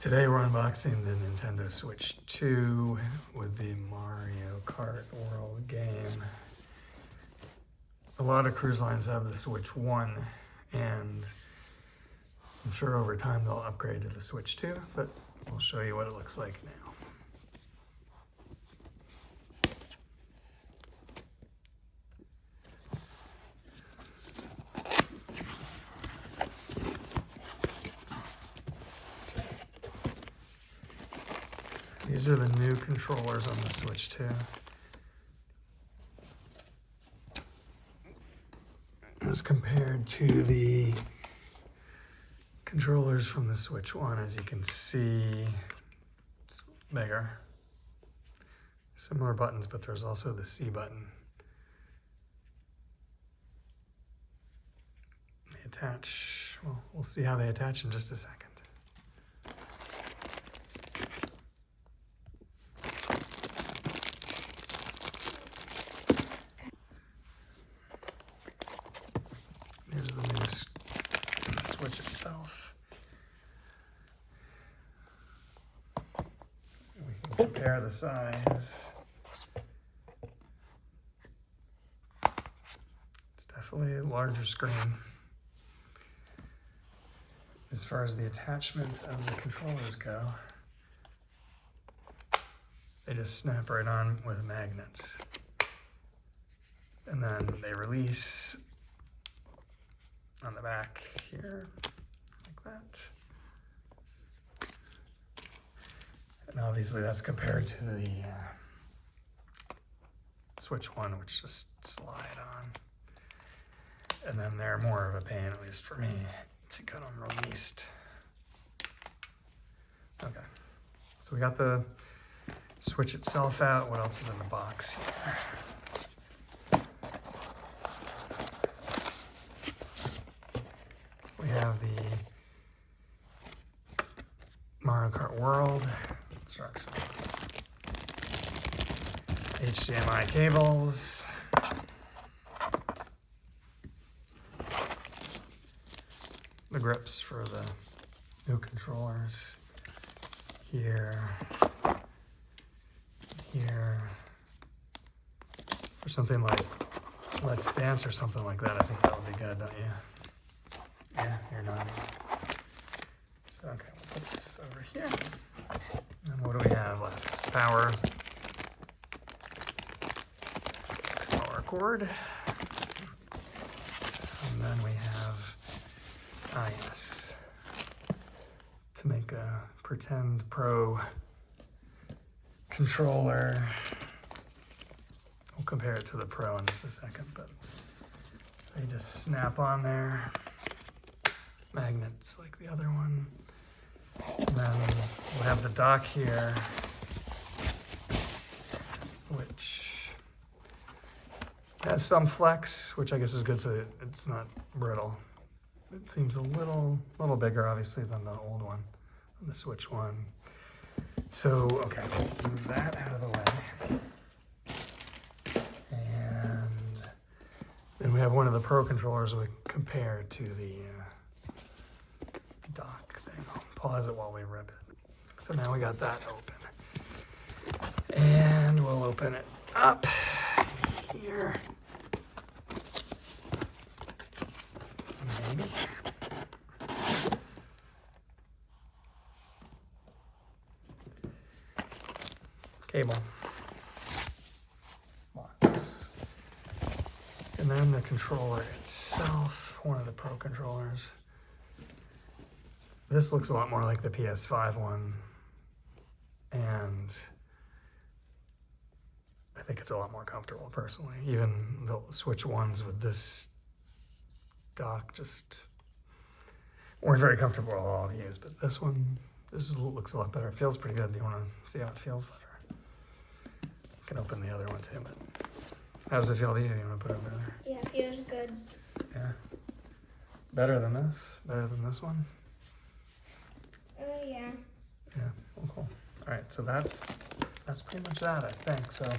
Today we're unboxing the Nintendo Switch 2 with the Mario Kart World game. A lot of cruise lines have the Switch 1, and I'm sure over time they'll upgrade to the Switch 2, but we'll show you what it looks like now. These are the new controllers on the Switch 2. As compared to the controllers from the Switch 1, as you can see, it's bigger. Similar buttons, but there's also the C button. They attach, well, we'll see how they attach in just a second. Here's the new Switch itself. We can compare the size. It's definitely a larger screen. As far as the attachment of the controllers go, they just snap right on with magnets. And then they release on the back here, like that. And obviously that's compared to the Switch 1, which just slide on. And then they're more of a pain, at least for me, to get them released. Okay, so we got the Switch itself out. What else is in the box here? We have the Mario Kart World instructions, HDMI cables, the grips for the new controllers, here, for something like Let's Dance or something like that. I think that would be good, don't you? Yeah, you're nodding. So, okay, we'll put this over here. And what do we have left? Power cord. And then we have, yes, to make a pretend Pro controller. We'll compare it to the Pro in just a second, but they just snap on there. Magnets like the other one. And then we'll have the dock here, which has some flex, which I guess is good so it's not brittle. It seems a little bigger, obviously, than the old one, the Switch 1. So, okay, move that out of the way. And then we have one of the Pro controllers we compare to the dock thing. I'll pause it while we rip it. So now we got that open. And we'll open it up here. Maybe. Cable. Box. And then the controller itself, one of the Pro controllers. This looks a lot more like the PS5 one, and I think it's a lot more comfortable personally. Even the Switch ones with this dock just weren't very comfortable at all to use, but this one, looks a lot better. It feels pretty good. Do you want to see how it feels better? I can open the other one too, but how does it feel to you? Do you want to put it over there? Yeah, it feels good. Yeah. Better than this? Better than this one? Yeah. Yeah, well, cool. All right, so that's pretty much that, I think. So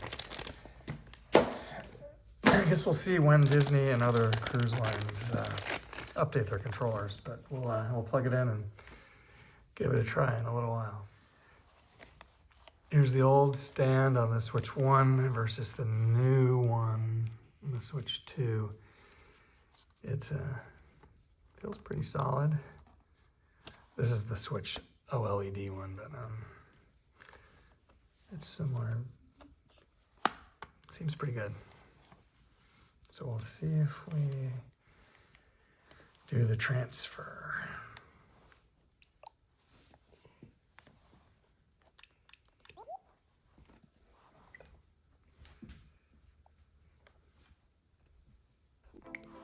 I guess we'll see when Disney and other cruise lines update their controllers, but we'll plug it in and give it a try in a little while. Here's the old stand on the Switch 1 versus the new one on the Switch 2. It feels pretty solid. This is the Switch OLED one, but it's similar. It seems pretty good. So we'll see if we do the transfer.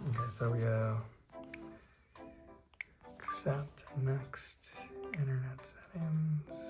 Okay, so we go accept, next, internet settings.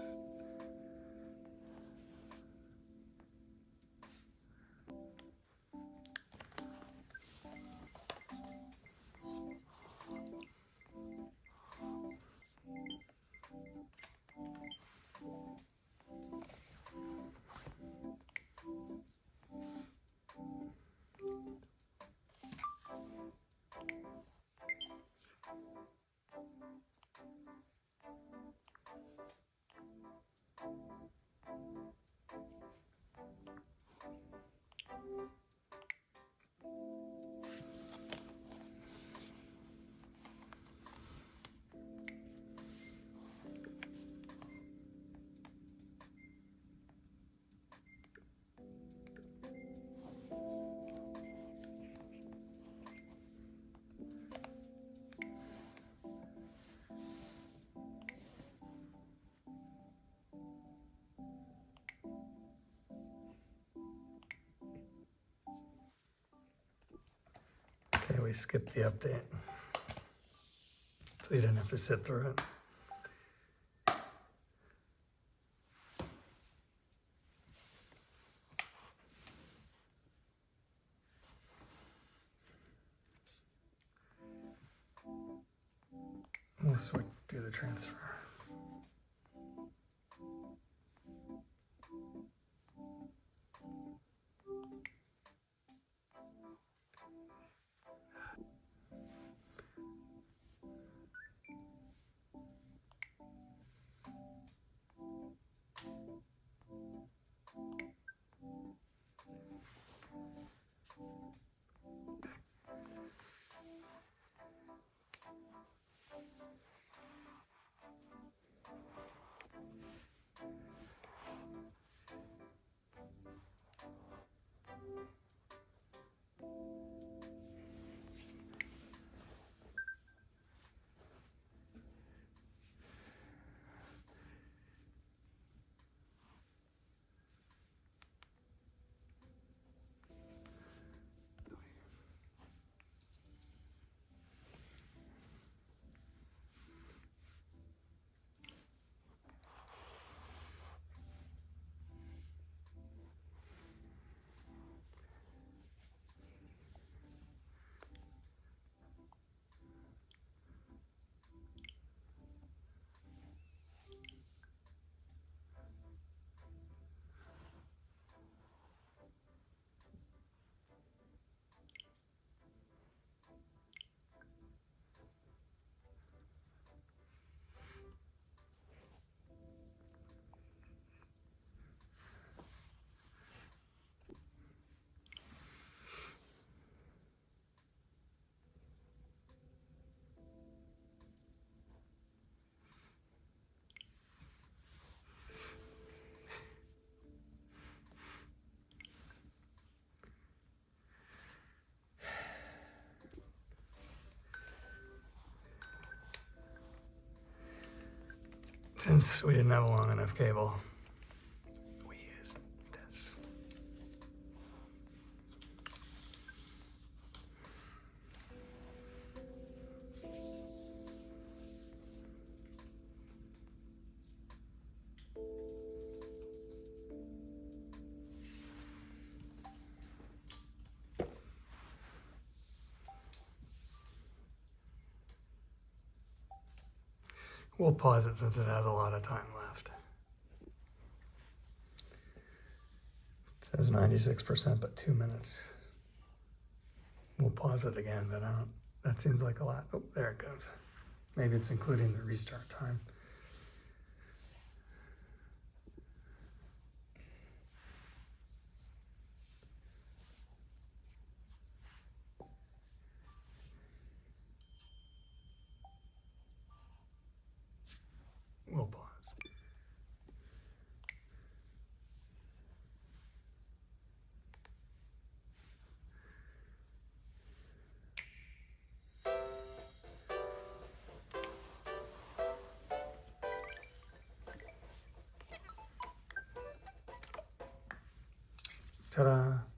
Okay, we skipped the update, so you didn't have to sit through it. We'll do the transfer. Since we didn't have a long enough cable, we used this. We'll pause it since it has a lot of time left. It says 96%, but 2 minutes. We'll pause it again, but that seems like a lot. Oh, there it goes. Maybe it's including the restart time. Ta-da!